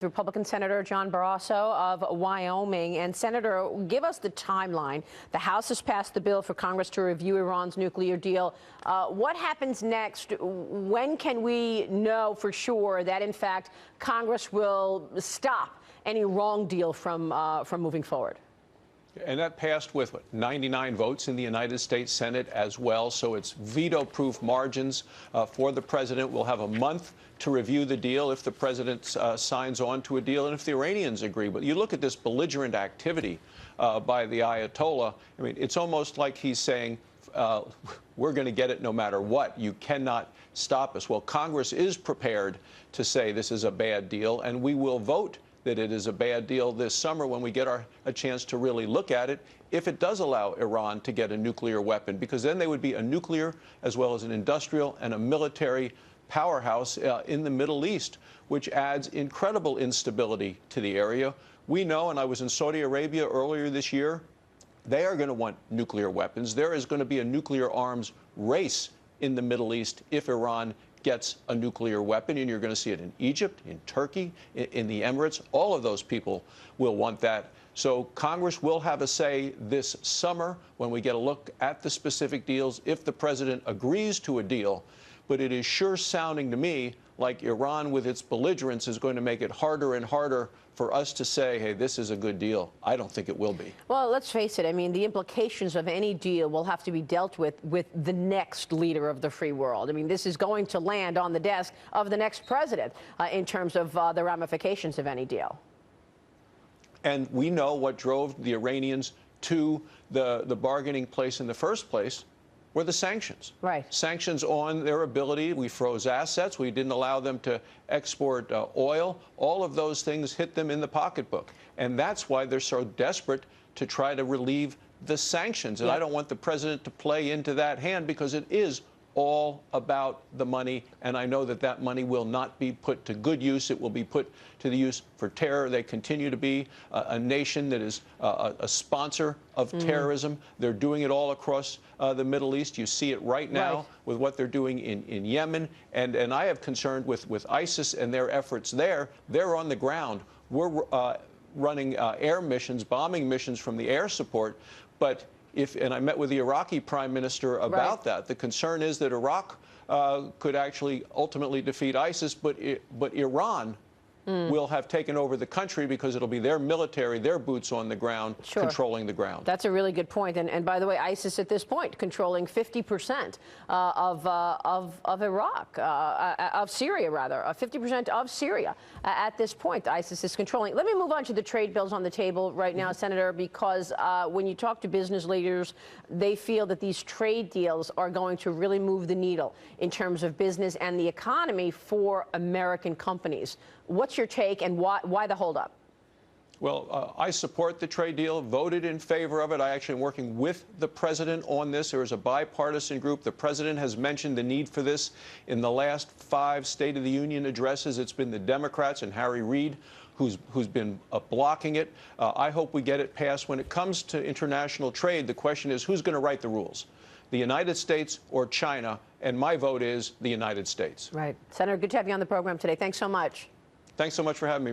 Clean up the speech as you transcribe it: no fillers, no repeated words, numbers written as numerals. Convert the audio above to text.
Republican Senator John Barrasso of Wyoming. And Senator, give us the timeline. The House has passed the bill for Congress to review Iran's nuclear deal. What happens next? When can we know for sure that, in fact, Congress will stop any wrong deal from moving forward? And that passed with 99 votes in the United States Senate as well. So it's veto-proof margins for the president. We'll have a month to review the deal if the president signs on to a deal and if the Iranians agree. But you look at this belligerent activity by the Ayatollah. I mean, it's almost like he's saying, we're going to get it no matter what. You cannot stop us. Well, Congress is prepared to say this is a bad deal, and we will vote that it is a bad deal this summer when we get a chance to really look at it, if it does allow Iran to get a nuclear weapon, because then they would be a nuclear as well as an industrial and a military powerhouse in the Middle East, which adds incredible instability to the area. We know, and I was in Saudi Arabia earlier this year, they are going to want nuclear weapons. There is going to be a nuclear arms race in the Middle East if Iran gets a nuclear weapon, and you're going to see it in Egypt, in Turkey, in the Emirates. All of those people will want that. So Congress will have a say this summer when we get a look at the specific deals if the president agrees to a deal. But it is sure sounding to me like Iran, with its belligerence, is going to make it harder and harder for us to say, hey, this is a good deal. I don't think it will be. Well, let's face it. I mean, the implications of any deal will have to be dealt with the next leader of the free world. I mean, this is going to land on the desk of the next president in terms of the ramifications of any deal. And we know what drove the Iranians to the bargaining place in the first place were the sanctions. Right. Sanctions on their ability. We froze assets. We didn't allow them to export oil. All of those things hit them in the pocketbook. And that's why they're so desperate to try to relieve the sanctions. And I don't want the president to play into that hand, because it is all about the money, and I know that that money will not be put to good use. It will be put to the use for terror. They continue to be a nation that is a sponsor of terrorism. They're doing it all across the Middle East. You see it right now with what they're doing in Yemen, and I have concern with ISIS and their efforts there. They're on the ground. We're running air missions, bombing missions from the air support, but and I met with the Iraqi prime minister about that. The concern is that Iraq could actually ultimately defeat ISIS, but Iran will have taken over the country, because it'll be their military, their boots on the ground, controlling the ground. That's a really good point. And by the way, ISIS at this point controlling 50% of Iraq, of Syria rather, 50% of Syria at this point. ISIS is controlling. Let me move on to the trade bills on the table right now, Senator, because when you talk to business leaders, they feel that these trade deals are going to really move the needle in terms of business and the economy for American companies. What's your take, and why the holdup? Well, I support the trade deal, voted in favor of it. I actually am working with the president on this. There is a bipartisan group. The president has mentioned the need for this in the last 5 State of the Union addresses. It's been the Democrats and Harry Reid who's been blocking it. I hope we get it passed. When it comes to international trade, the question is, who's going to write the rules? The United States or China? And my vote is the United States. Right. Senator, good to have you on the program today. Thanks so much. Thanks so much for having me.